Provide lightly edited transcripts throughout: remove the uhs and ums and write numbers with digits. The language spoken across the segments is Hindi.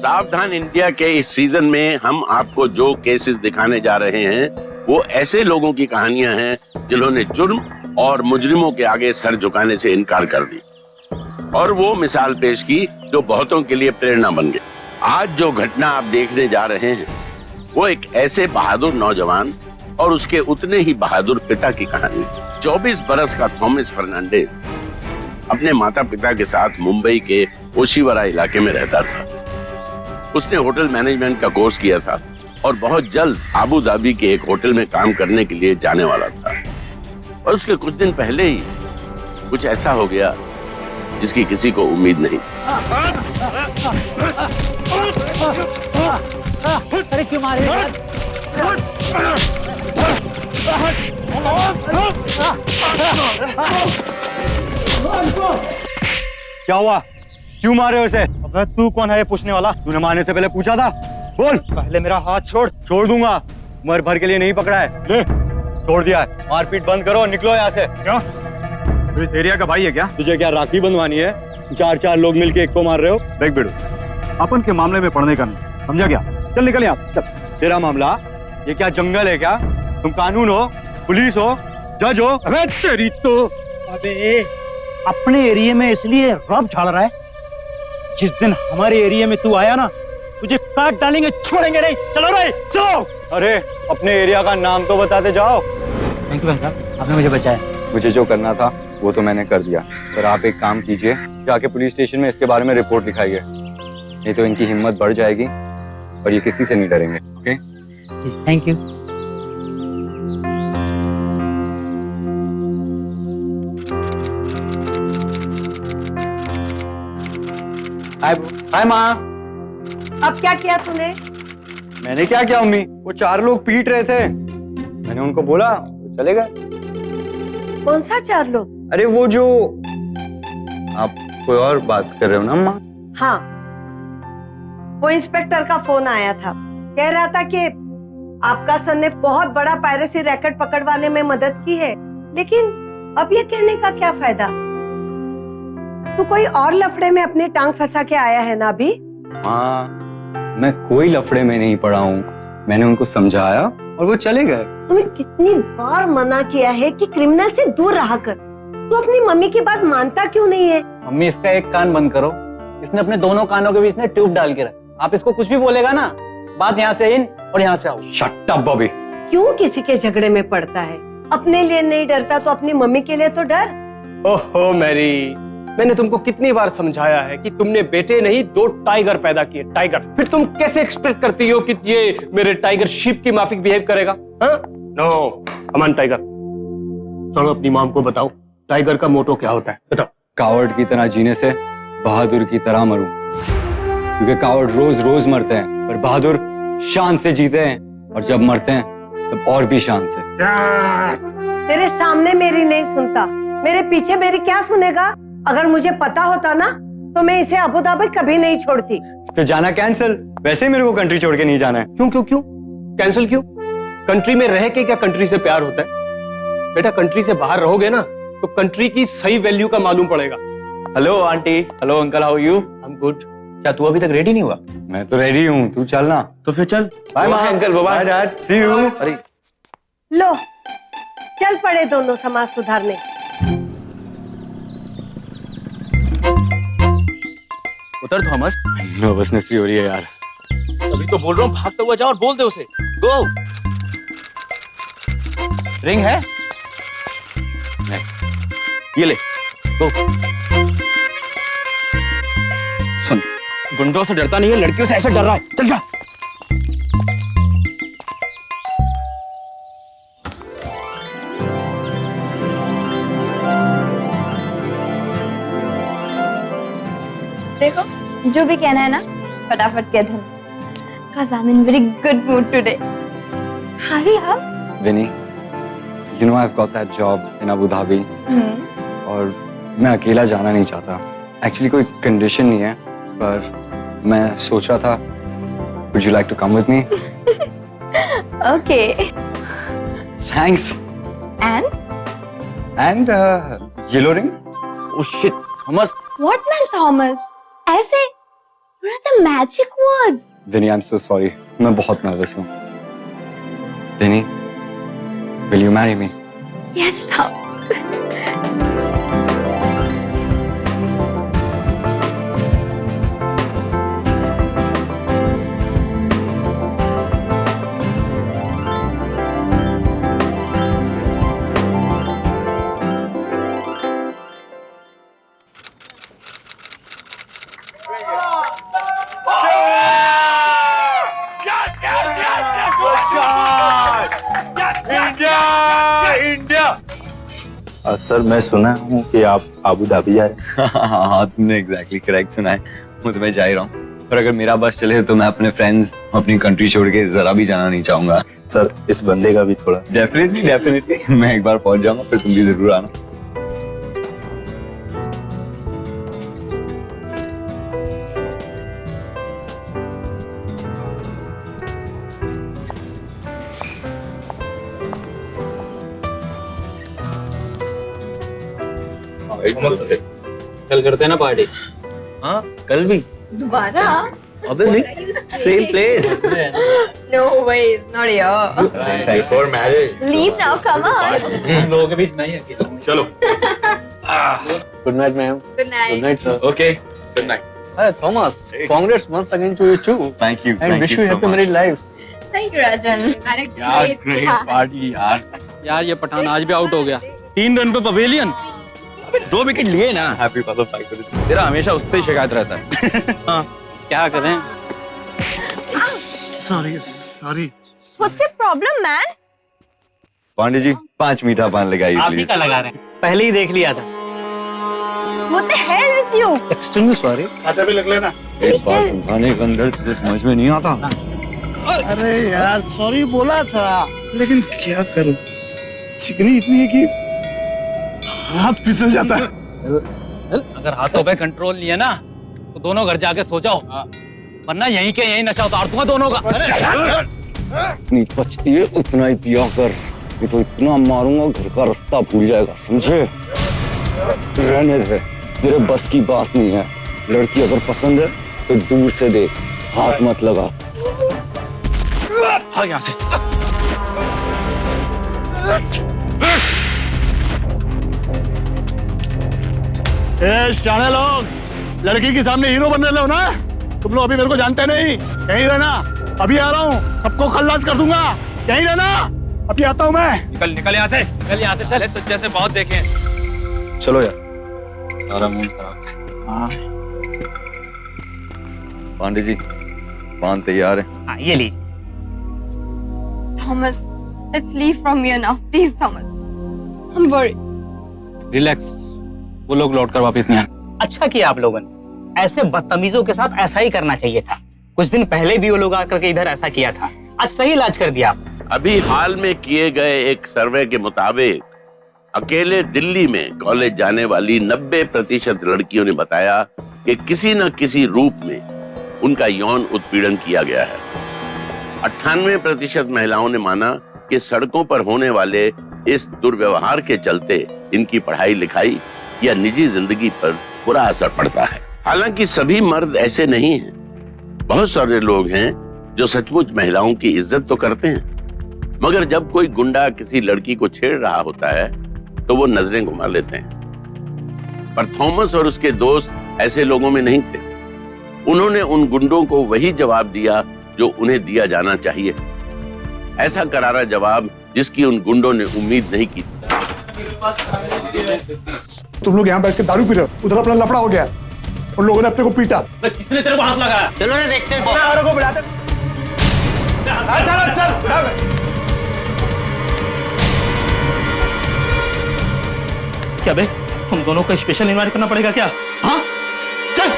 सावधान इंडिया के इस सीजन में हम आपको जो केसेस दिखाने जा रहे हैं वो ऐसे लोगों की कहानियां हैं जिन्होंने जुर्म और मुजरिमों के आगे सर झुकाने से इनकार कर दी और वो मिसाल पेश की जो बहुतों के लिए प्रेरणा बन गई। आज जो घटना आप देखने जा रहे हैं वो एक ऐसे बहादुर नौजवान और उसके उतने ही बहादुर पिता की कहानी। 24 बरस का थॉमस फर्नांडिस अपने माता पिता के साथ मुंबई के ओशिवरा इलाके में रहता था। उसने होटल मैनेजमेंट का कोर्स किया था और बहुत जल्द आबू धाबी के एक होटल में काम करने के लिए जाने वाला था। और उसके कुछ दिन पहले ही कुछ ऐसा हो गया जिसकी किसी को उम्मीद नहीं। अरे क्यों मारे? क्या हुआ? क्यों मारे उसे? अबे तू कौन है ये पूछने वाला? तूने मारने से पहले पूछा था? बोल। पहले मेरा हाथ छोड़। छोड़ दूंगा। उम्र भर के लिए नहीं पकड़ा है। ले, छोड़ दिया है। मारपीट बंद करो, निकलो यहाँ से। क्यों? तू इस एरिया का भाई है क्या? तुझे क्या राखी बंधवानी है? चार लोग मिलके एक को मार रहे हो। देख बेड़ू, अपन के मामले में पढ़ने का नहीं, समझा क्या? चल निकल यहाँ। चल। तेरा मामला? ये क्या जंगल है क्या? तुम कानून हो, पुलिस हो, जज हो? अबे तेरी तो। अबे अपने एरिया में इसलिए रब झाड़ रहा है, जिस दिन हमारे एरिया में तू आया ना तुझे काट डालेंगे, छोड़ेंगे नहीं। चलो रे चलो। अरे अपने एरिया का नाम तो बताते जाओ। थैंक यू भाई साहब, आपने मुझे बचाया। मुझे जो करना था वो तो मैंने कर दिया, पर आप एक काम कीजिए, जाके पुलिस स्टेशन में इसके बारे में रिपोर्ट लिखाइए, नहीं तो इनकी हिम्मत बढ़ जाएगी और ये किसी से नहीं डरेंगे। ओके? Thank you. हाय माँ। अब क्या किया तूने? मैंने क्या किया अम्मी? वो 4 लोग पीट रहे थे, मैंने उनको बोला, वो चले गए। कौन सा 4 लोग? अरे वो जो आप कोई और बात कर रहे हो ना अम्मा? हाँ, वो इंस्पेक्टर का फोन आया था, कह रहा था कि आपका सन ने बहुत बड़ा पायरेसी रैकेट पकड़वाने में मदद की है, लेकिन अब ये कहने का क्या फायदा? तू कोई और लफड़े में अपनी टांग फंसा के आया है ना अभी? हाँ, मैं कोई लफड़े में नहीं पड़ा हूँ, मैंने उनको समझाया और वो चले गए। तुम्हें कितनी बार मना किया है कि क्रिमिनल से दूर रहा कर, तू अपनी मम्मी की बात मानता क्यों नहीं है? मम्मी इसका एक कान बंद करो, इसने अपने दोनों कानों के बीच में ट्यूब डाल के रखा। आप इसको कुछ भी बोलेगा ना, बात यहाँ से इन और यहाँ से आउट। Shut up Bobby. क्यों किसी के झगड़े में पड़ता है? अपने लिए नहीं डरता तो अपनी मम्मी के लिए तो डर। ओहो मैरी, मैंने तुमको कितनी बार समझाया है कि तुमने बेटे नहीं 2 टाइगर पैदा किए, टाइगर। फिर तुम कैसे एक्सपेक्ट करती हो कि ये मेरे टाइगर शीप की माफिक बिहेव करेगा? नो, अमन टाइगर। चलो अपनी मॉम को बताओ, टाइगर का मोटो क्या होता है, बताओ। कावर्ड की तरह जीने से बहादुर की तरह मरूं, क्योंकि कावर्ड रोज रोज मरते हैं, पर बहादुर शान से जीते हैं, और जब मरते हैं तब और भी शान से। तेरे सामने मेरी नहीं सुनता, मेरे पीछे मेरी क्या सुनेगा? अगर मुझे पता होता ना तो मैं इसे अबू धाबी कभी नहीं छोड़ती। तो जाना कैंसिल। वैसे ही मेरे को कंट्री छोड़ के नहीं जाना है। क्यों क्यों क्यों कैंसिल क्यों? कंट्री में रह के क्या कंट्री से प्यार होता है? बेटा कंट्री से बाहर रहोगे ना तो कंट्री की सही वैल्यू का मालूम पड़ेगा। Hello aunty, hello uncle, how you? I am good. क्या तू अभी तक रेडी नहीं हुआ? मैं तो रेडी हूँ, तू चलना। तो फिर चल। बाय माँ, uncle, bye dad, see you. अरे लो चल पड़े दोनों समाज सुधारने। उतर थॉमस। नर्वसनेस ही हो रही है यार। अभी तो बोल रहा हूँ, भागते हुए जाओ और बोल दे उसे। गो। रिंग है? नहीं। ये ले, गो। सुन, गुंडों से डरता नहीं है, लड़कियों से ऐसे डर रहा है। चल जा। देखो, जो भी कहना है ना फटाफट कह देना। Cause I'm in very good mood today. Hurry up. Winnie, you know I've got that job in Abu Dhabi और मैं अकेला जाना नहीं चाहता। एक्चुअली कोई कंडीशन नहीं है, पर मैं सोच रहा था, would you like to come with me? Okay. Thanks. And yellow ring? Oh shit, Thomas. What man Thomas? ऐसे What are the magic words? Winnie, I am so sorry, मैं बहुत नर्वस हूँ। Winnie, will you marry me? Yes, Thomas. Sir, मैं सुना हूँ कि आप अबू धाबी जा रहे हैं। हाँ, तुमने एग्जैक्टली करेक्ट सुना है। मैं तो मैं जा ही रहा हूँ, पर अगर मेरा बस चले तो मैं अपने फ्रेंड्स, अपनी कंट्री छोड़ के जरा भी जाना नहीं चाहूंगा। सर, इस बंदे का भी थोड़ा। डेफिनेटली मैं एक बार पहुंच जाऊंगा, फिर तुम भी जरूर आना। कल करते हैं ना पार्टी? हाँ, कल भी? दोबारा? अबे नहीं, same place. No way, not here. Before marriage. Leave now, come on. हम लोगों के बीच नहीं है। चलो। Good night, ma'am. Good night. Good night, sir. Okay. Good night. Hey, Thomas, congrats once again to you too. Thank you. And wish you happy married life. Thank you, Rajan. Had a यार, great great time. party यार। यार ये पठान आज भी आउट हो गया। 3 रन पे पवेलियन। 2 विकेट लिए ना। Happy for the fight. तेरा हमेशा उससे ही शिकायत रहता है। हाँ, क्या करें? Sorry. What's your problem, man? Pandey ji, 5 मीठा पान लगाइए आप ही प्लीज। का लगा रहे हैं। पहले ही देख लिया था। What the hell with you? Extremely sorry. खाते भी लग लेना। एक बात समझाने के अंदर तुझे समझ में नहीं आता। अरे यार, सॉरी बोला था, लेकिन क्या करूं, चिकनी इतनी है कि हाथ फिसल जाता है। अगर हाथों पे कंट्रोल नहीं है ना, तो दोनों घर जाके सो जाओ, वरना यहीं के यहीं नशा उतार दूंगा दोनों का। इतनी पचती है उतना ही पिया कर, नहीं तो इतना मारूंगा घर का रास्ता भूल जाएगा, समझे? रहने दे, तेरे बस की बात नहीं है। लड़की अगर पसंद है तो दूर से देख, हाथ मत लगा। भाग यहाँ से। शाने लोग, लड़की के सामने हीरो बनने लो ना। तुम लोग अभी मेरे को जानते नहीं। यहीं रहना, अभी आ रहा हूँ, सबको खल्लास कर दूंगा। यहीं रहना, अभी आता हूँ मैं। निकल यहाँ से, चले तुझ जैसे बहुत देखे हैं। चलो यार, सारा मूड खराब। हाँ, पांडे जी, पान तैयार है। हाँ, ये लीजिए। Thomas, let's leave from here now. Please, Thomas. I'm worried. Relax, वो लोग लौट कर वापस नहीं आना। अच्छा किया आप लोगों ने, ऐसे बदतमीजों के साथ ऐसा ही करना चाहिए था। कुछ दिन पहले भी वो लोग आकर के इधर ऐसा किया था, आज सही इलाज कर दिया आप। अभी हाल में किए गए एक सर्वे के मुताबिक अकेले दिल्ली में कॉलेज जाने वाली 90% लड़कियों ने बताया कि किसी न किसी रूप में उनका यौन उत्पीड़न किया गया है। 98% महिलाओं ने माना कि सड़कों पर होने वाले इस दुर्व्यवहार के चलते इनकी पढ़ाई लिखाई या निजी जिंदगी पर बुरा असर पड़ता है। हालांकि सभी मर्द ऐसे नहीं हैं। बहुत सारे लोग हैं जो सचमुच महिलाओं की इज्जत तो करते हैं, मगर जब कोई गुंडा किसी लड़की को छेड़ रहा होता है तो वो नजरें घुमा लेते हैं। पर थॉमस और उसके दोस्त ऐसे लोगों में नहीं थे। उन्होंने उन गुंडों को वही जवाब दिया जो उन्हें दिया जाना चाहिए, ऐसा करारा जवाब जिसकी उन गुंडों ने उम्मीद नहीं की। तुम लोग यहाँ बैठ के दारू पी रहे हो, उधर अपना लफड़ा हो गया, उन लोगों ने अपने को पीटा। किसने तेरे को हाथ लगाया? चलो ना देखते हैं। को बुलाते। चल। क्या बे, तुम दोनों को स्पेशल इनवाइट करना पड़ेगा क्या? हाँ, चल।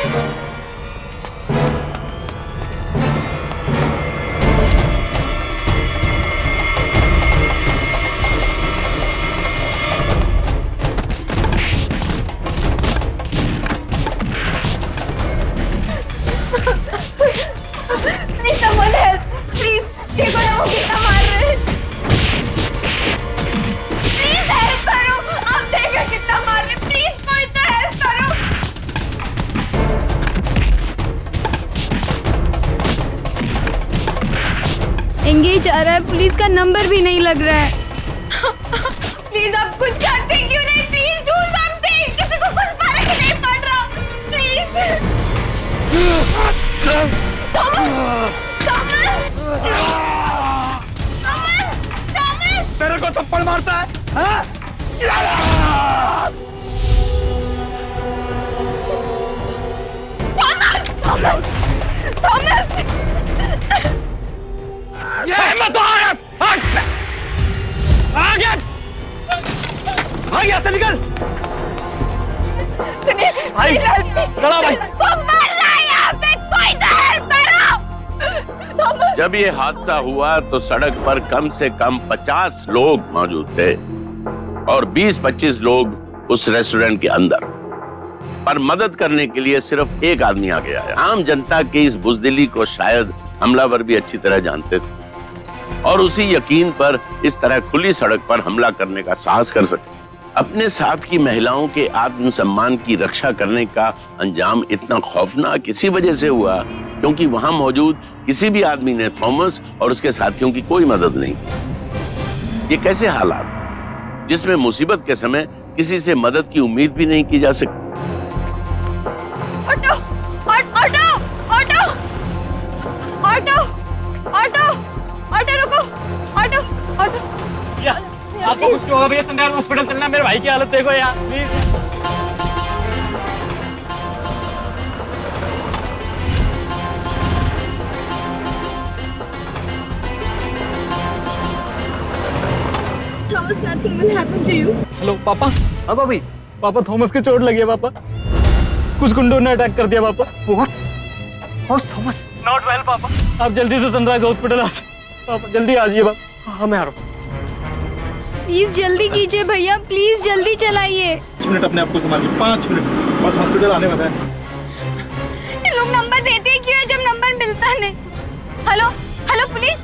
Please, someone help. Please, देखो ना वो कितना मार रहे हैं। Please help करो। आप देखो कितना मार रहे हैं। Please कोई तो help करो। एंगेज आ रहा है, पुलिस का नंबर भी नहीं लग रहा है। प्लीज आप कुछ करते क्यों नहीं? Please do something. किसी को कुछ फर्क ही नहीं पड़ रहा। प्लीज तेरे को थप्पड़ मारता है, हाँ? ये मत आ गया से निकल। भाई चला भाई। जब ये हादसा हुआ तो सड़क पर कम से कम 50 लोग मौजूद थे और 20-25 लोग उस रेस्टोरेंट के अंदर। पर मदद करने के लिए सिर्फ एक आदमी आ गया है। आम जनता की इस बुजदिली को शायद हमलावर भी अच्छी तरह जानते थे और उसी यकीन पर इस तरह खुली सड़क पर हमला करने का साहस कर सकते। अपने साथ की महिलाओं के आत्मसम्मान की रक्षा करने का अंजाम इतना खौफनाक इसी वजह से हुआ क्योंकि वहां मौजूद किसी भी आदमी ने थॉमस और उसके साथियों की कोई मदद नहीं की। ये कैसे हालात जिसमें मुसीबत के समय किसी से मदद की उम्मीद भी नहीं की जा सकती। Auto auto auto auto auto auto रुको। ऑटो ऑटो आपको कुछ होगा भैया, सनराइज हॉस्पिटल चलना। मेरे भाई की हालत देखो यार please. Thomas, nothing will happen to you. Hello पापा। हाँ भाभी। पापा थॉमस के चोट लगी है पापा। कुछ गुंडों ने अटैक कर दिया पापा। हाउस थॉमस नॉट वेल पापा। आप जल्दी से सनराइज हॉस्पिटल आ पापा, जल्दी आ जाइए पापा। हाँ मैं आ रहा हूँ। प्लीज जल्दी कीजिए भैया, प्लीज जल्दी चलाइए। 5 मिनट अपने आप को संभालिए, 5 मिनट बस, हॉस्पिटल आने वाला है। ये लोग नंबर देते ही क्यों है जब नंबर मिलता नहीं? Hello hello police,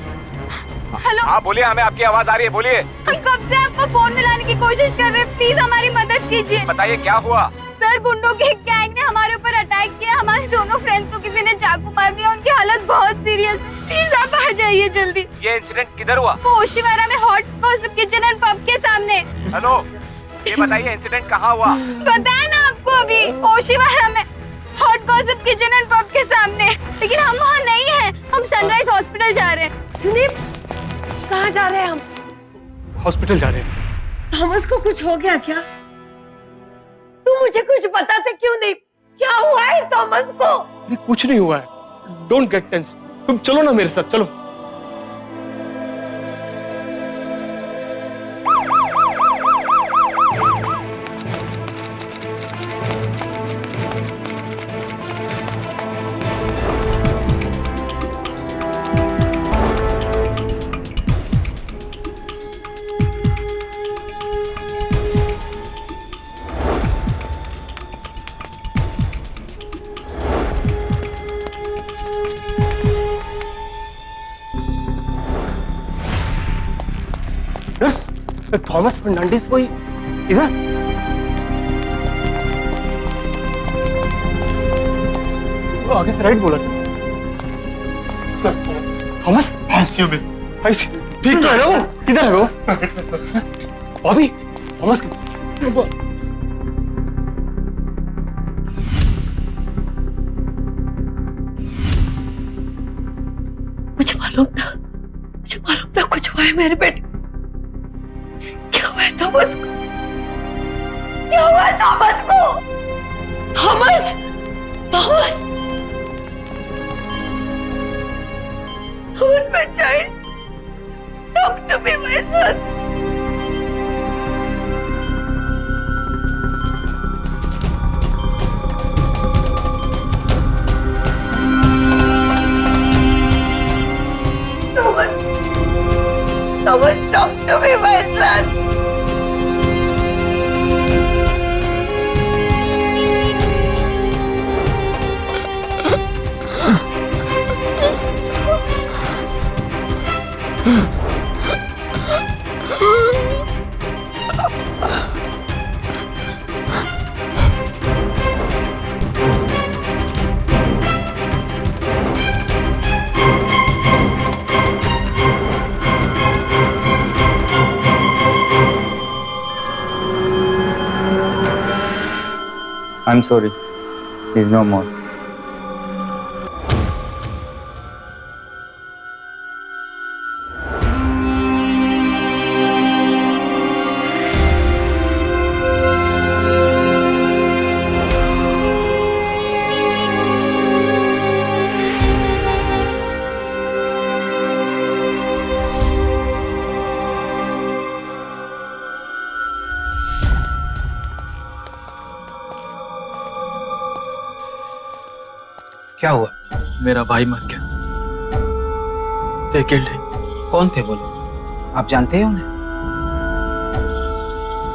hello. हाँ बोलिए, हमें आपकी आवाज आ रही है, बोलिए। हम कब से आपको फोन मिलाने की कोशिश कर रहे हैं, प्लीज हमारी मदद कीजिए। बताइए क्या हुआ? सर गुंडों के एक गैंग ने हमारे ऊपर अटैक किया। हमारे दोनों फ्रेंड्स को किसी ने चाकू मार दिया। उनकी हालत बहुत सीरियस है। प्लीज आप आ जाइए जल्दी। ये इंसिडेंट किधर हुआ? ओशिवारा में hot gossip kitchen and pub के सामने। हेलो, ये बताइए इंसिडेंट कहाँ हुआ? बताया ना आपको अभी, ओशिवारा में hot gossip kitchen and pub के सामने। लेकिन हम वहाँ नहीं हैं, हम सनराइज हॉस्पिटल जा रहे हैं। सुनिए, कहाँ जा रहे हैं हम? हॉस्पिटल जा रहे हैं। थॉमस को कुछ हो गया क्या? तू मुझे कुछ बताते क्यों नहीं? क्या हुआ है थॉमस को? अरे कुछ नहीं हुआ है, डोंट गेट टेंस। तुम चलो ना मेरे साथ, चलो। नर्स, थॉमस फर्नांडिस कोई इधर? वो आगे से राइट बोला। सर थॉमस आईसीयू में। आईसीयू ठीक तो है ना वो? किधर है वो? बॉबी, थॉमस मुझे मालूम था कुछ हुआ है मेरे बेटे। क्या हुआ है थॉमस को? क्या हुआ है थॉमस को? Thomas, Thomas, Thomas my child, talk to me my son. Thomas, talk to me, my son. I'm sorry. He's no more. क्या हुआ? मेरा भाई मर गया। They killed him. कौन थे वो लोग? आप जानते हैं उन्हें?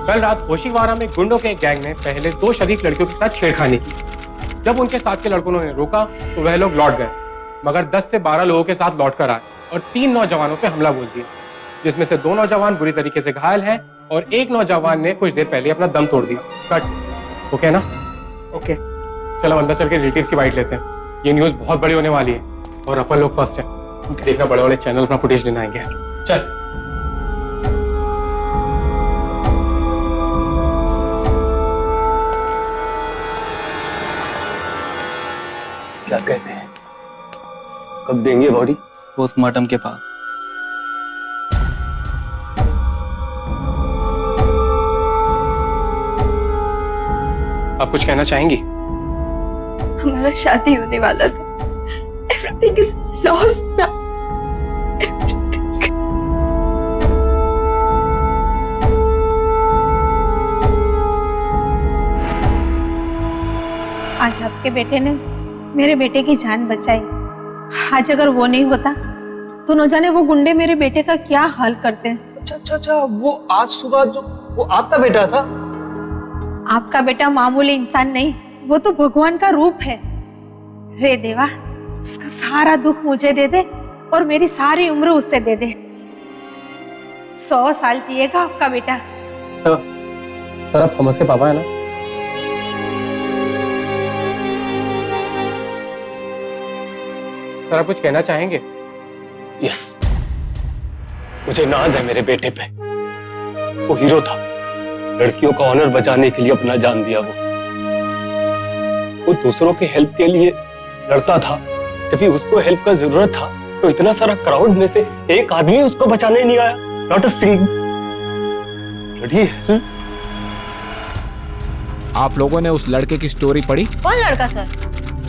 कल रात होशिवारा में गुंडों के एक गैंग ने पहले 2 शरीक लड़कियों के साथ छेड़खानी की। जब उनके साथ के लड़कों ने रोका तो वह लोग लौट गए, मगर 10 से 12 लोगों के साथ लौट कर आए और 3 नौजवानों पे हमला बोल दिया, जिसमें से 2 नौजवान बुरी तरीके से घायल हैं और एक नौजवान ने कुछ देर पहले अपना दम तोड़ दिया। कट। ओके ना? ओके। चलो अंदर चल के रिलेटिव्स की बाइट लेते हैं। ये न्यूज बहुत बड़ी होने वाली है और अपन लोग फर्स्ट है। देखना बड़े बड़े चैनल अपना फुटेज लेना आएंगे। चल। क्या कहते हैं? कब देंगे बॉडी? पोस्टमार्टम के बाद। आप कुछ कहना चाहेंगी? हमारा शादी होने वाला था। Everything is lost now. आज आपके बेटे ने मेरे बेटे की जान बचाई। आज अगर वो नहीं होता तो न जाने वो गुंडे मेरे बेटे का क्या हाल करते हैं। अच्छा, वो आज सुबह जो वो आपका बेटा था? आपका बेटा मामूली इंसान नहीं, वो तो भगवान का रूप है। रे देवा, उसका सारा दुख मुझे दे दे और मेरी सारी उम्र उससे दे दे। 100 साल जिएगा आपका बेटा। सर आप थॉमस के पापा है ना? सर आप कुछ कहना चाहेंगे? यस, मुझे नाज है मेरे बेटे पे। वो हीरो था, लड़कियों का ऑनर बचाने के लिए अपना जान दिया। वो दूसरों के हेल्प के लिए लड़ता था। जब भी उसको हेल्प का जरूरत था तो इतना सारा क्राउड में से एक आदमी उसको बचाने नहीं आया। Not a single bloody help. आप लोगों ने उस लड़के की स्टोरी पढ़ी? कौन लड़का सर?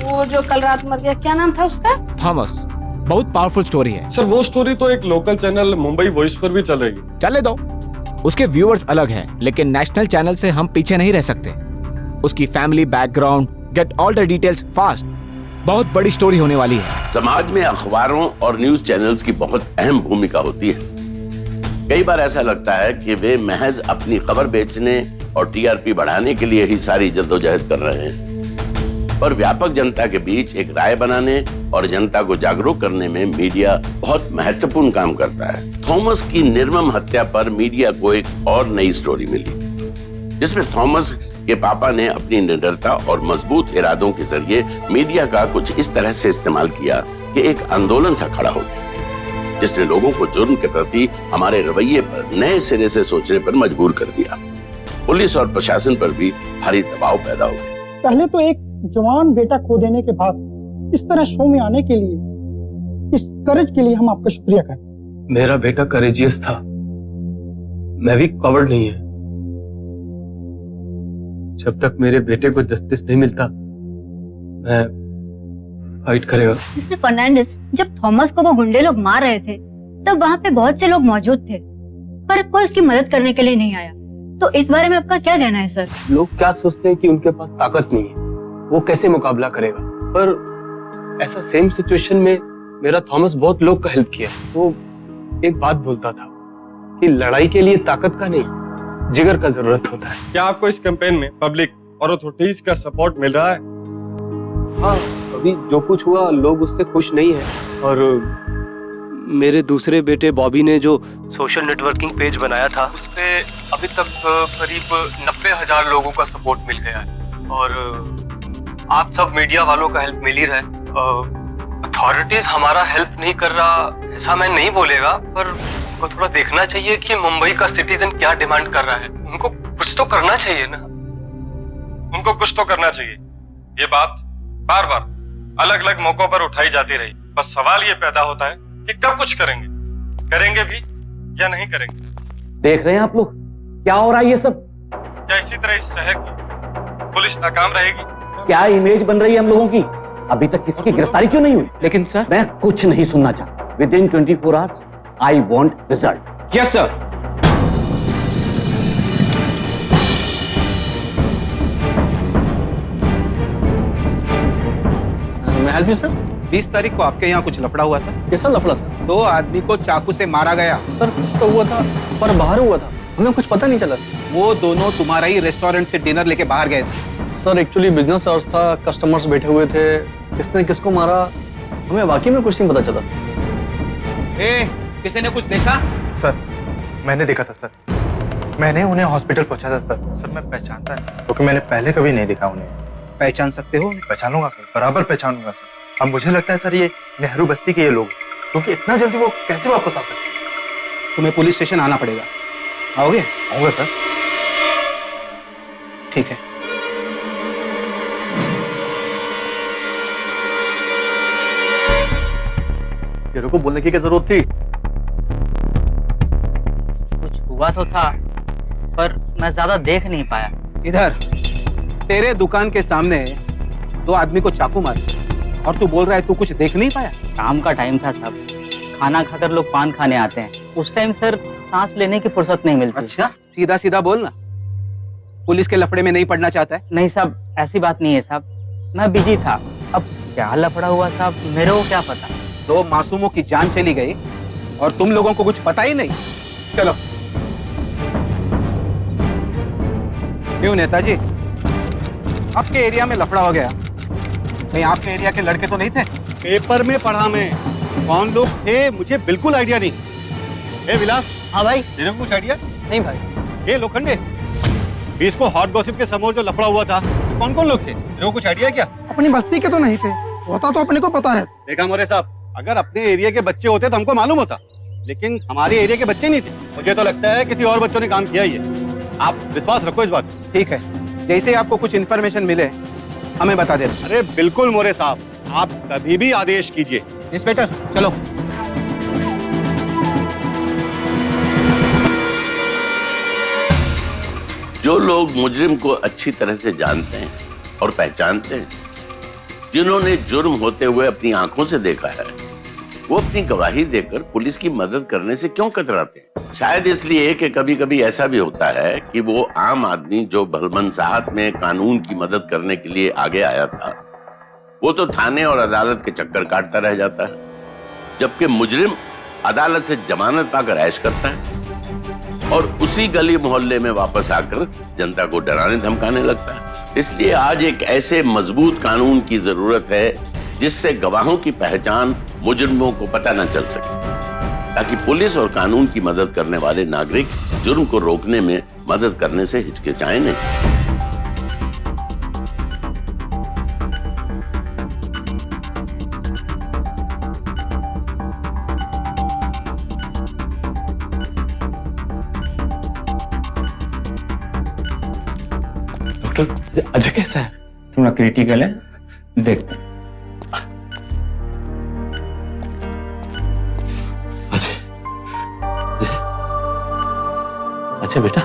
वो जो कल रात मर गया, क्या नाम था उसका? थॉमस। बहुत पावरफुल स्टोरी है सर। वो स्टोरी तो एक लोकल चैनल मुंबई वॉइस पर भी चल रही है। चले दो, उसके व्यूअर्स अलग हैं, लेकिन नेशनल चैनल से हम पीछे नहीं रह सकते। उसकी family background, get all the details fast. बहुत बड़ी स्टोरी होने वाली है। समाज में अखबारों और न्यूज चैनल्स की बहुत अहम भूमिका होती है। कई बार ऐसा लगता है कि वे महज अपनी खबर बेचने और टीआरपी बढ़ाने के लिए ही सारी जद्दोजहद कर रहे हैं, पर व्यापक जनता के बीच एक राय बनाने और जनता को जागरूक करने में मीडिया बहुत महत्वपूर्ण काम करता है। थॉमस की निर्मम हत्या पर मीडिया को एक और नई स्टोरी मिली, जिसमें थॉमस के पापा ने अपनी निडरता और मजबूत इरादों के जरिए मीडिया का कुछ इस तरह से इस्तेमाल किया कि एक आंदोलन सा खड़ा हो गया, जिसने लोगों को जुर्म के प्रति हमारे रवैये पर नए सिरे से सोचने पर मजबूर कर दिया। पुलिस और प्रशासन पर भी भारी दबाव पैदा हो गया। पहले तो एक जवान बेटा खो देने के बाद इस तरह शो में आने के लिए, इस करेज के लिए हम आपका शुक्रिया करते। मेरा बेटा करेजियस था, मैं भी कवर्ड नहीं है। जब तक मेरे बेटे को जस्टिस नहीं मिलता मैं फाइट करेगा। मिस्टर फर्नांडिस, जब थॉमस को वो गुंडे लोग मार रहे थे तब वहाँ पे बहुत से लोग मौजूद थे, पर कोई उसकी मदद करने के लिए नहीं आया। तो इस बारे में आपका क्या कहना है सर? लोग क्या सोचते हैं कि उनके पास ताकत नहीं है, वो कैसे मुकाबला करेगा। पर ऐसा सेम सिचुएशन में मेरा थॉमस बहुत लोग का हेल्प किया। वो एक बात बोलता था कि लड़ाई के लिए ताकत का नहीं, जिगर का जरूरत होता है। क्या आपको इस कैंपेन में पब्लिक और अथॉरिटीज का सपोर्ट मिल रहा है? हाँ, अभी जो कुछ हुआ लोग उससे खुश नहीं है। और मेरे दूसरे बेटे बॉबी ने जो सोशल नेटवर्किंग पेज बनाया था उस पे अभी तक करीब 90,000 लोगों का सपोर्ट मिल गया है। और आप सब मीडिया वालों का हेल्प मिल ही रहा है। अथॉरिटीज हमारा हेल्प नहीं कर रहा ऐसा मैं नहीं बोलेगा, पर उनको थोड़ा देखना चाहिए कि मुंबई का सिटीजन क्या डिमांड कर रहा है। उनको कुछ तो करना चाहिए ना। उनको कुछ तो करना चाहिए। ये बात बार बार अलग अलग मौकों पर उठाई जाती रही, बस सवाल ये पैदा होता है कि कब कुछ करेंगे भी या नहीं करेंगे। देख रहे हैं आप लोग क्या हो रहा है ये सब? क्या इसी तरह इस शहर की पुलिस नाकाम रहेगी? क्या इमेज बन रही है हम लोगों की? अभी तक किसी की गिरफ्तारी क्यों नहीं हुई? लेकिन सर, मैं कुछ नहीं सुनना चाहता। With in 24 hours I want result. Yes sir. मैं हेल्प यू सर? 20 तारीख को आपके यहाँ कुछ लफड़ा हुआ था। कैसा लफड़ा सर? 2 आदमी को चाकू से मारा गया। सर कुछ तो हुआ था पर बाहर हुआ था, हमें कुछ पता नहीं चला। वो दोनों तुम्हारा ही रेस्टोरेंट से डिनर लेके बाहर गए थे। सर एक्चुअली बिजनेस आवर्स था, कस्टमर्स बैठे हुए थे, किसने किसको मारा हमें वाकई में कुछ नहीं पता चला। किसी ने कुछ देखा? सर मैंने देखा था सर, मैंने उन्हें हॉस्पिटल पहुंचा था सर। सर मैं पहचानता नहीं क्योंकि मैंने पहले कभी नहीं देखा उन्हें। पहचान सकते हो? पहचानूंगा सर, बराबर पहचानूंगा सर। अब मुझे लगता है सर ये नेहरू बस्ती के ये लोग, क्योंकि इतना जल्दी वो कैसे वापस आ सकते? तुम्हें पुलिस स्टेशन आना पड़ेगा। आओगे? आऊंगा सर। ठीक है। तेरे को बोलने की क्या जरूरत थी? कुछ हुआ तो था पर मैं ज्यादा देख नहीं पाया। इधर तेरे दुकान के सामने 2 आदमी को चाकू मारे और तू बोल रहा है तू कुछ देख नहीं पाया? शाम का टाइम था साहब, खाना खाकर लोग पान खाने आते हैं। उस टाइम सर सांस लेने की फुर्सत नहीं मिलती। अच्छा, सीधा सीधा बोलना। पुलिस के लफड़े में नहीं पड़ना चाहता है? नहीं साहब, ऐसी बात नहीं है साहब, मैं बिजी था। अब क्या लफड़ा हुआ साहब, मेरे को क्या पता। 2 मासूमों की जान चली गई और तुम लोगों को कुछ पता ही नहीं। चलो। क्यों नेताजी, आपके एरिया में लफड़ा हो गया, नहीं आपके एरिया के लड़के तो नहीं थे? पेपर में पढ़ा मैं, कौन लोग थे मुझे बिल्कुल आइडिया नहीं। ए विलास। हाँ भाई। तेरे को कुछ आइडिया? नहीं भाई। ए लोखंडे, इसको हॉट गॉसिप के समोर जो लफड़ा हुआ था, कौन कौन लोग थे? तेरे को कुछ आइडिया क्या? अपनी बस्ती के तो नहीं थे, होता तो अपने को पता रहता। देखा मोरे साहब, अगर अपने एरिया के बच्चे होते तो हमको मालूम होता, लेकिन हमारे एरिया के बच्चे नहीं थे। मुझे तो लगता है किसी और बच्चों ने काम किया ही है। आप विश्वास रखो इस बात। ठीक है, जैसे ही आपको कुछ इन्फॉर्मेशन मिले हमें बता देना। अरे बिल्कुल मोरे साहब, आप कभी भी आदेश कीजिए। इंस्पेक्टर चलो। जो लोग मुजरिम को अच्छी तरह से जानते हैं और पहचानते हैं, जिन्होंने जुर्म होते हुए अपनी आंखों से देखा है, वो अपनी गवाही देकर पुलिस की मदद करने से क्यों कतराते हैं? शायद इसलिए कि कभी कभी ऐसा भी होता है कि वो आम आदमी जो भलमनसाहत में कानून की मदद करने के लिए आगे आया था, वो तो थाने और अदालत के चक्कर काटता रह जाता है, जबकि मुजरिम अदालत से जमानत पाकर ऐश करता है और उसी गली मोहल्ले में वापस आकर जनता को डराने धमकाने लगता है। इसलिए आज एक ऐसे मजबूत कानून की जरूरत है जिससे गवाहों की पहचान मुजरिमों को पता न चल सके, ताकि पुलिस और कानून की मदद करने वाले नागरिक जुर्म को रोकने में मदद करने से हिचकिचाएं नहीं। अजय कैसा है? थोड़ा क्रिटिकल है, देखते हैं। अच्छा बेटा,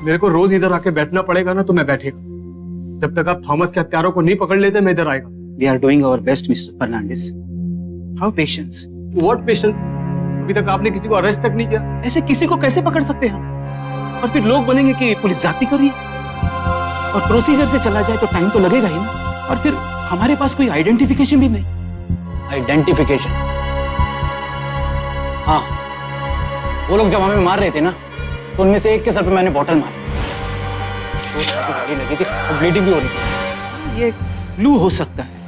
मेरे को रोज इधर आके बैठना पड़ेगा ना तो मैं बैठेगा। जब तक आप थॉमस के हत्यारों को नहीं पकड़ लेते मैं इधर आएगा। We are doing our best, Mr. Fernandez. Have patience. What patience? अभी तक आपने किसी को अरेस्ट तक नहीं किया। ऐसे किसी को कैसे पकड़ सकते हैं हम? और फिर लोग बोलेंगे कि पुलिस जाती कर रही है। और प्रोसीजर से चला जाए तो टाइम तो लगेगा ही ना। और फिर हमारे पास कोई आइडेंटिफिकेशन भी नहीं। आइडेंटिफिकेशन? हाँ, वो लोग जब हमें मार रहे थे ना तो उनमें से एक के सर पे मैंने बॉटल मारी लगी थी और ब्लीडिंग भी हो रही थी। ये क्लू हो सकता है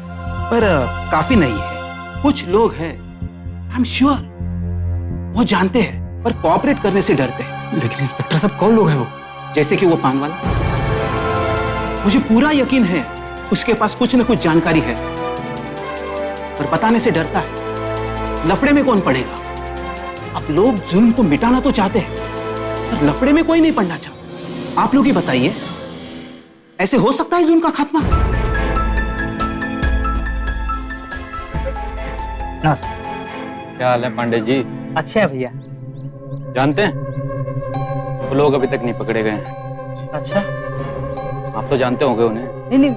पर काफी नहीं है। कुछ लोग हैं, आई एम श्योर, वो जानते हैं पर कोऑपरेट करने से डरते हैं। लेकिन इंस्पेक्टर साहब कौन लोग हैं वो? जैसे कि वो पान वाला, मुझे पूरा यकीन है उसके पास कुछ न कुछ जानकारी है पर बताने से डरता है। लफड़े में कौन पड़ेगा? अब लोग जुल्म को मिटाना तो चाहते हैं पर लफड़े में कोई नहीं पड़ना चाहता। आप लोग ही बताइए, ऐसे हो सकता है जुल्म का खात्मा? क्या हाल है पांडे जी? अच्छे हैं भैया। जानते हैं वो लोग अभी तक नहीं पकड़े गए हैं। अच्छा, आप तो जानते होंगे उन्हें। नहीं नहीं,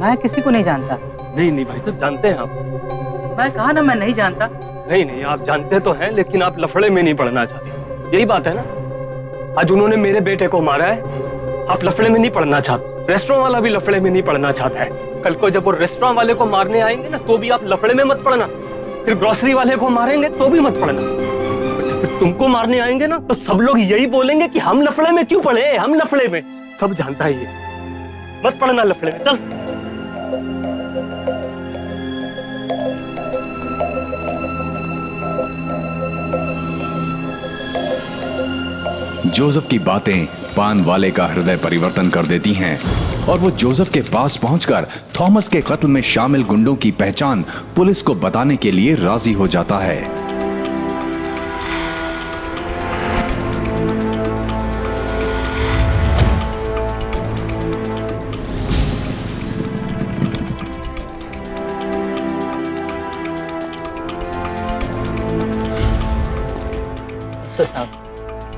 मैं किसी को नहीं जानता। नहीं नहीं भाई साहब, जानते हैं आप। मैं कहा ना मैं नहीं जानता। नहीं नहीं, आप जानते तो हैं लेकिन आप लफड़े में नहीं पड़ना चाहते, यही बात है ना। आज उन्होंने मेरे बेटे को मारा है, आप लफड़े में नहीं पड़ना चाहते। रेस्टोरेंट वाला भी लफड़े में नहीं पड़ना चाहता है। कल को जब वो रेस्टोरेंट वाले को मारने आएंगे ना तो भी आप लफड़े में मत पड़ना। फिर ग्रोसरी वाले को मारेंगे तो भी मत पड़ना। फिर तुमको मारने आएंगे ना तो सब लोग यही बोलेंगे कि हम लफड़े में क्यों पड़े, हम लफड़े में। सब जानता है ये, मत पड़ना लफड़े में। चल जोसेफ की बातें पान वाले का हृदय परिवर्तन कर देती हैं और वो जोसेफ के पास पहुंचकर थॉमस के कत्ल में शामिल गुंडों की पहचान पुलिस को बताने के लिए राजी हो जाता है।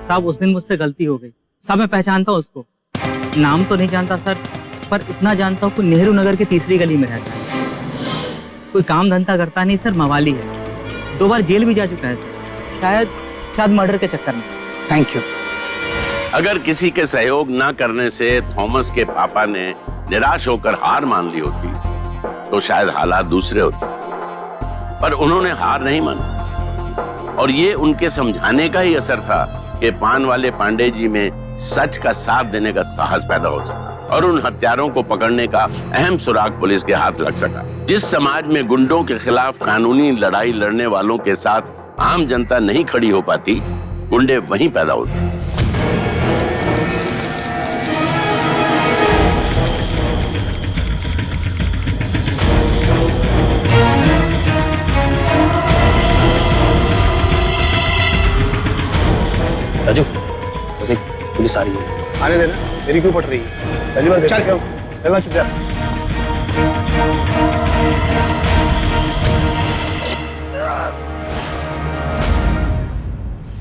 साहब उस दिन मुझसे गलती हो गई साहब, मैं पहचानता हूँ उसको। नाम तो नहीं जानता सर, पर इतना जानता हूँ कि नेहरू नगर की तीसरी गली में रहता है। कोई काम धंधा करता नहीं सर, मवाली है। 2 बार जेल भी जा चुका है सर, शायद मर्डर के चक्कर में। Thank you. अगर किसी के सहयोग न करने से थॉमस के पापा ने निराश होकर हार मान ली होती तो शायद हालात दूसरे होते, पर उन्होंने हार नहीं मानी और ये उनके समझाने का ही असर था कि पान वाले पांडे जी में सच का साथ देने का साहस पैदा हो सका और उन हत्यारों को पकड़ने का अहम सुराग पुलिस के हाथ लग सका। जिस समाज में गुंडों के खिलाफ कानूनी लड़ाई लड़ने वालों के साथ आम जनता नहीं खड़ी हो पाती, गुंडे वहीं पैदा होते। राजू, पुलिस आ रही है। आने देना, मेरी क्यों पट रही है? पहली बार चल चलना, चुप जा।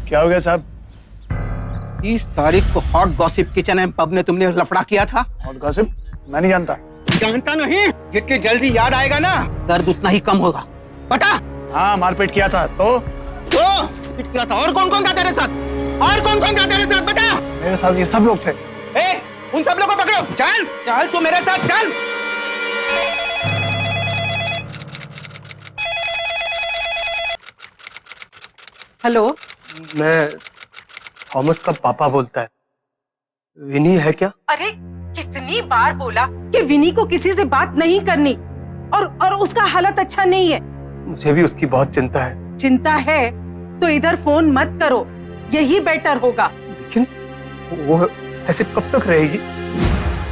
क्या हो गया साहब? 30 तारीख को hot gossip kitchen and pub में तुमने लफड़ा किया था। Hot gossip? मैं नहीं जानता। जानता नहीं? जितनी जल्दी याद आएगा ना दर्द उतना ही कम होगा। बता। हाँ, मारपीट किया था तो किया था। और कौन कौन था तेरे साथ? और कौन कौन था तेरे साथ? बता। मेरे साथ ये सब लोग थे। उन सब लोगों को पकड़ो। चल चल तू मेरे साथ चल। हेलो, मैं थॉमस का पापा बोलता है। विनी है क्या? अरे कितनी बार बोला कि विनी को किसी से बात नहीं करनी और उसका हालत अच्छा नहीं है। मुझे भी उसकी बहुत चिंता है। चिंता है तो इधर फोन मत करो, यही बेटर होगा। लेकिन वो ऐसे कब तक रहेगी?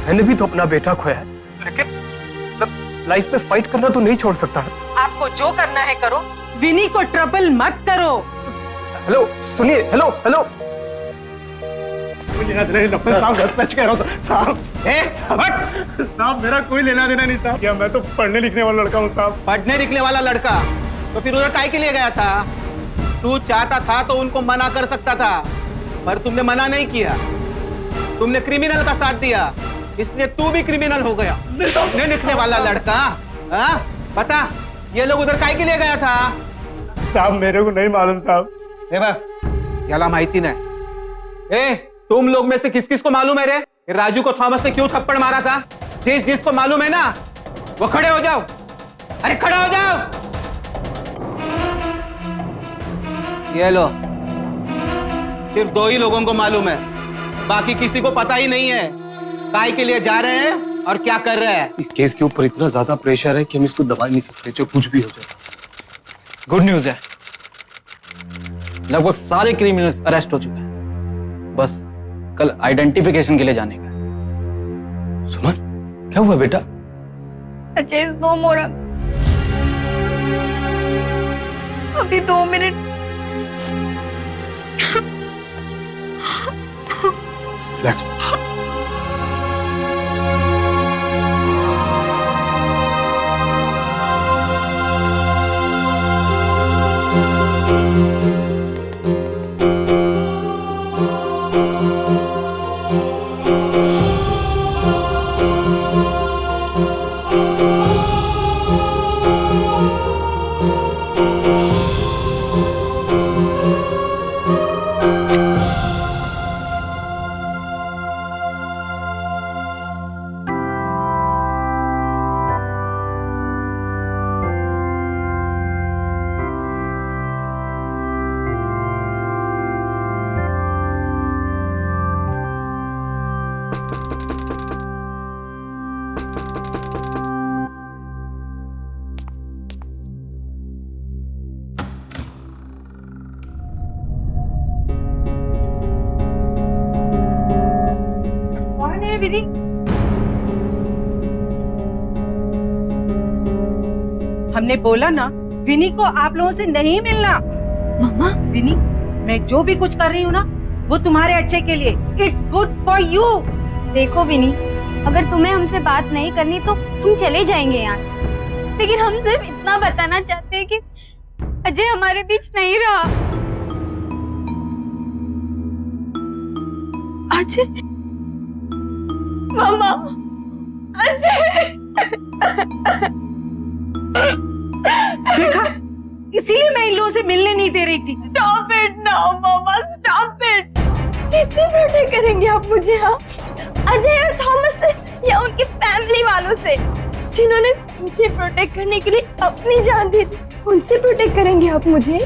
मैंने भी तो अपना बेटा खोया है, लेकिन लाइफ में फाइट करना तो नहीं छोड़ सकता। आपको जो करना है करो, विनी को ट्रबल मत करो। हेलो सुनिए, हेलो हेलो। साहब सच कह रहा हूँ साहब। साहब मेरा कोई लेना देना नहीं साहब। क्या मैं तो पढ़ने लिखने वाला लड़का हूँ साहब। पढ़ने लिखने वाला लड़का? तो फिर उधर काहे के लिए गया था? तू चाहता था तो उनको मना कर सकता था, पर तुमने मना नहीं किया। तुमने क्रिमिनल का साथ दिया, इसलिए तू भी क्रिमिनल हो गया। नहीं लिखने वाला लड़का, हाँ? बता, ये लोग उधर काहे के लिए गया था? साहब मेरे को नहीं मालूम साहब। याला माहिती नहीं। ए, तुम लोग में से किस किस को मालूम है रे राजू को थॉमस ने क्यों थप्पड़ मारा था? जिस जिसको मालूम है ना वो खड़े हो जाओ। अरे खड़े हो जाओ। ये लो, सिर्फ 2 ही लोगों को मालूम है, बाकी किसी को पता ही नहीं है काय के लिए जा रहे हैं और क्या कर रहे हैं। इस केस के ऊपर इतना ज्यादा प्रेशर है कि हम इसको दबा नहीं सकते, जो कुछ भी हो जाए। गुड न्यूज है, लगभग सारे क्रिमिनल्स अरेस्ट हो चुके हैं, बस कल आइडेंटिफिकेशन के लिए जाने का। सुमन, क्या हुआ बेटा? अजय इज नो मोर। अभी 2 मिनट। विनी, हमने बोला ना विनी को आप लोगों से नहीं मिलना। मामा, विनी, मैं जो भी कुछ कर रही हूँ ना वो तुम्हारे अच्छे के लिए। It's good for you. देखो विनी, अगर तुम्हें हमसे बात नहीं करनी तो हम चले जाएंगे यहाँ से, लेकिन हम सिर्फ इतना बताना चाहते हैं कि अजय हमारे बीच नहीं रहा। अजय, मामा, अजय। देखा, इसीलिए मैं इन लोगों से मिलने नहीं दे रही थी। Stop it now, mama, stop it। किससे प्रोटेक्ट करेंगे आप मुझे? हाँ, अजय और थॉमस से या उनकी फैमिली वालों से जिन्होंने मुझे प्रोटेक्ट करने के लिए अपनी जान दी थी, उनसे प्रोटेक्ट करेंगे आप मुझे?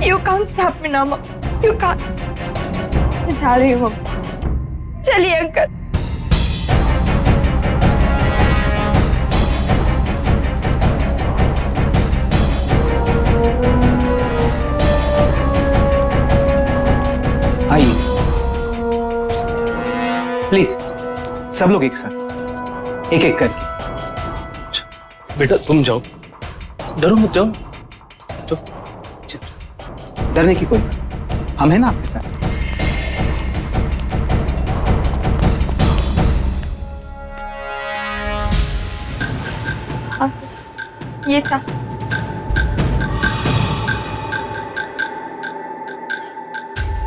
You can't stop me now, you can't। मैं जा रही हूँ। चलिए अंकल। आइए प्लीज, सब लोग एक साथ, एक एक करके। बेटा तुम जाओ, डरो मत, जाओ। डरने की कोई बात, हम हैं ना आपके साथ। हाँ सर, ये था।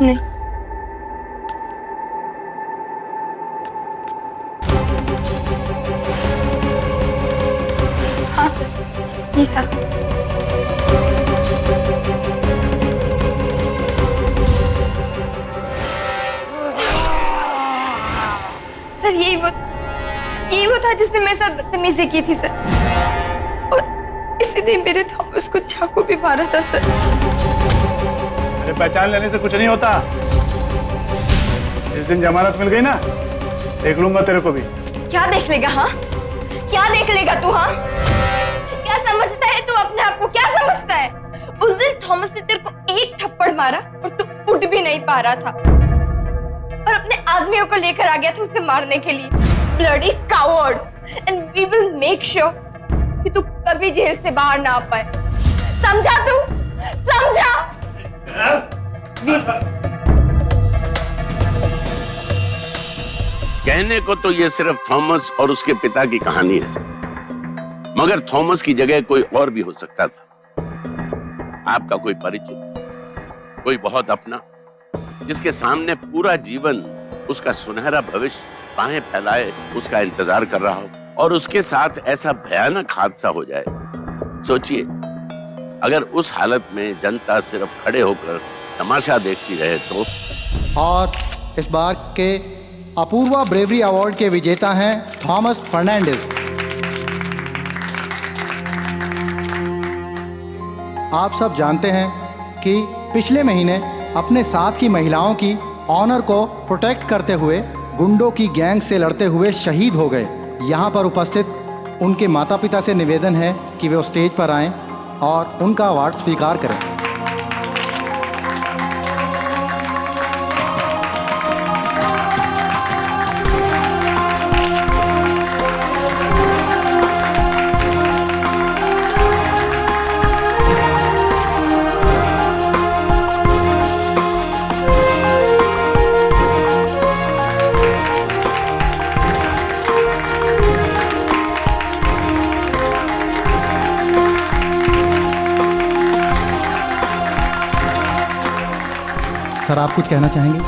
नहीं, हाँ सर, ये था। सर यही वो था जिसने मेरे साथ बदतमीजी की थी सर, और इसीलिए मेरे थॉमस को चाकू भी मारा था सर। अरे पहचान लेने से कुछ नहीं होता। जिस दिन जमानत मिल गई ना, देख लूंगा तेरे को भी। क्या देख लेगा? हाँ, क्या देख लेगा तू? हाँ, क्या समझता है तू अपने आप को? क्या समझता है? उस दिन थॉमस ने तेरे को एक थप्पड़ मारा और तू उठ भी नहीं पा रहा था, और अपने आदमियों को लेकर आ गया था उसे मारने के लिए। Bloody coward, and we will make sure कि तू कभी जेल से बाहर ना आ पाए। समझा तू? समझा? कहने को तो ये सिर्फ थॉमस और उसके पिता की कहानी है, मगर थॉमस की जगह कोई और भी हो सकता था। आपका कोई परिचित, कोई बहुत अपना, जिसके सामने पूरा जीवन उसका सुनहरा भविष्य बाहें फैलाए उसका इंतजार कर रहा हो और उसके साथ ऐसा भयानक हादसा हो जाए। सोचिए, अगर उस हालत में जनता सिर्फ खड़े होकर तमाशा देखती रहे तो। और इस बार के अपूर्वा ब्रेवरी अवार्ड के विजेता हैं थॉमस फर्नांडिस। आप सब जानते हैं कि पिछले महीने अपने साथ की महिलाओं की ऑनर को प्रोटेक्ट करते हुए गुंडों की गैंग से लड़ते हुए शहीद हो गए। यहाँ पर उपस्थित उनके माता पिता से निवेदन है कि वे स्टेज पर आएं और उनका अवार्ड स्वीकार करें। सर, आप कुछ कहना चाहेंगे?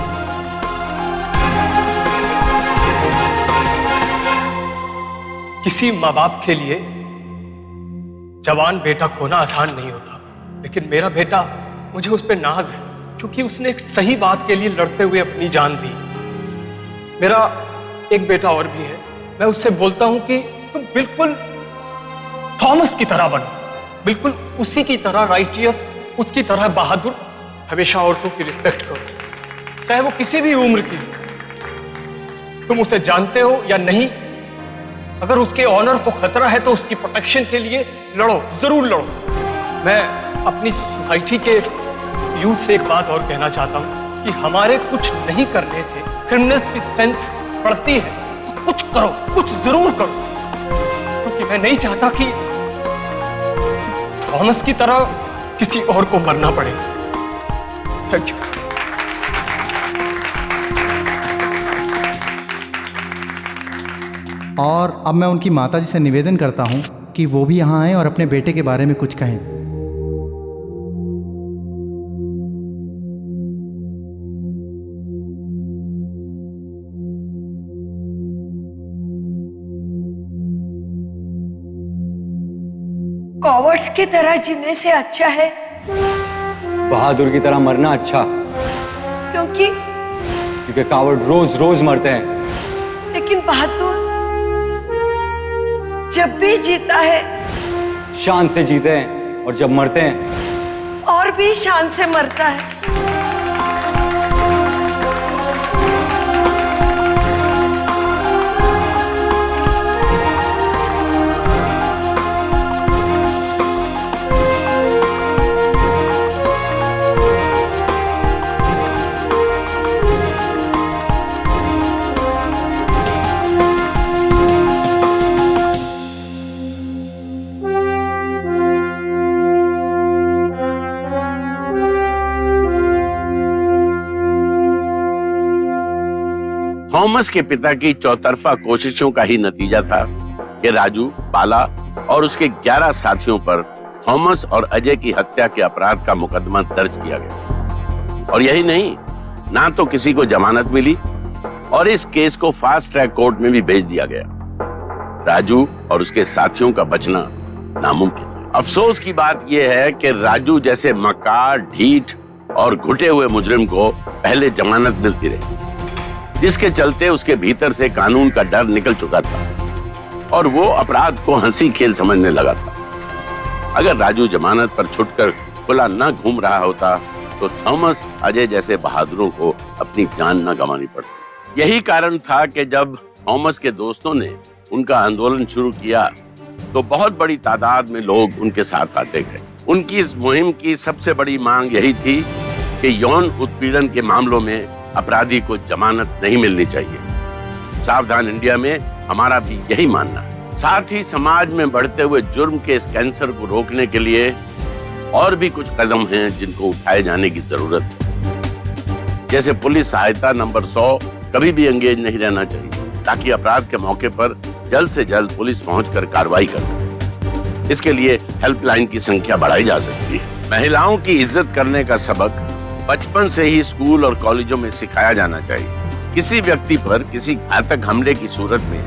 किसी माँ बाप के लिए जवान बेटा खोना आसान नहीं होता, लेकिन मेरा बेटा, मुझे उस पर नाज है क्योंकि उसने एक सही बात के लिए लड़ते हुए अपनी जान दी। मेरा एक बेटा और भी है, मैं उससे बोलता हूं कि तुम बिल्कुल थॉमस की तरह बनो, बिल्कुल उसी की तरह राइटियस, उसकी तरह बहादुर। हमेशा औरतों की रिस्पेक्ट करो, चाहे वो किसी भी उम्र की हो। तुम उसे जानते हो या नहीं, अगर उसके ऑनर को खतरा है तो उसकी प्रोटेक्शन के लिए लड़ो, जरूर लड़ो। मैं अपनी सोसाइटी के यूथ से एक बात और कहना चाहता हूं कि हमारे कुछ नहीं करने से क्रिमिनल्स की स्ट्रेंथ बढ़ती है। तो कुछ करो, कुछ जरूर करो, क्योंकि मैं नहीं चाहता कि थॉमस की तरह किसी और को मरना पड़े। Thank you. और अब मैं उनकी माताजी से निवेदन करता हूं कि वो भी यहाँ आएं और अपने बेटे के बारे में कुछ कहें। कॉवर्ड्स की तरह जीने से अच्छा है बहादुर की तरह मरना अच्छा, क्योंकि कावर्ड रोज रोज मरते हैं। लेकिन बहादुर जब भी जीता है शान से जीते हैं और जब मरते हैं और भी शान से मरता है। थॉमस के पिता की चौतरफा कोशिशों का ही नतीजा था कि राजू, बाला और उसके 11 साथियों पर थॉमस और अजय की हत्या के अपराध का मुकदमा दर्ज किया गया। और यही नहीं, ना तो किसी को जमानत मिली और इस केस को फास्ट ट्रैक कोर्ट में भी भेज दिया गया। राजू और उसके साथियों का बचना नामुमकिन। अफसोस की बात यह है कि राजू जैसे मक्कार, ढीठ और घुटे हुए मुजरिम को पहले जमानत मिलती रही, जिसके चलते उसके भीतर से कानून का डर निकल चुका था और वो अपराध को हंसी खेल समझने लगा था। अगर राजू जमानत पर छुटकर खुला न घूम रहा होता तो थॉमस, अजय जैसे बहादुरों को अपनी जान न गंवानी पड़ती। यही कारण था कि जब थॉमस के दोस्तों ने उनका आंदोलन शुरू किया तो बहुत बड़ी तादाद में लोग उनके साथ आते गए। उनकी इस मुहिम की सबसे बड़ी मांग यही थी कि यौन उत्पीड़न के मामलों में अपराधी को जमानत नहीं मिलनी चाहिए। सावधान इंडिया में हमारा भी यही मानना है। साथ ही समाज में बढ़ते हुए जुर्म के इस कैंसर को रोकने के लिए और भी कुछ कदम हैं जिनको उठाए जाने की जरूरत है। जैसे पुलिस सहायता नंबर 100 कभी भी एंगेज नहीं रहना चाहिए, ताकि अपराध के मौके पर जल्द से जल्द पुलिस पहुंचकर कार्रवाई कर सके। इसके लिए हेल्पलाइन की संख्या बढ़ाई जा सकती है। महिलाओं की इज्जत करने का सबक बचपन से ही स्कूल और कॉलेजों में सिखाया जाना चाहिए। किसी व्यक्ति पर किसी घातक हमले की सूरत में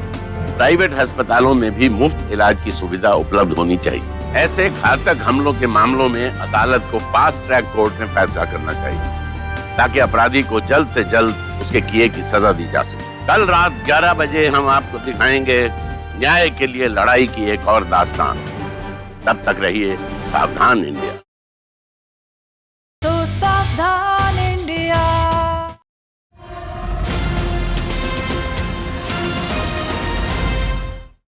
प्राइवेट अस्पतालों में भी मुफ्त इलाज की सुविधा उपलब्ध होनी चाहिए। ऐसे घातक हमलों के मामलों में अदालत को फास्ट ट्रैक कोर्ट में फैसला करना चाहिए ताकि अपराधी को जल्द से जल्द उसके किए की सजा दी जा सके। कल रात 11 बजे हम आपको दिखाएंगे न्याय के लिए लड़ाई की एक और दास्तान। तब तक रहिए सावधान इंडिया।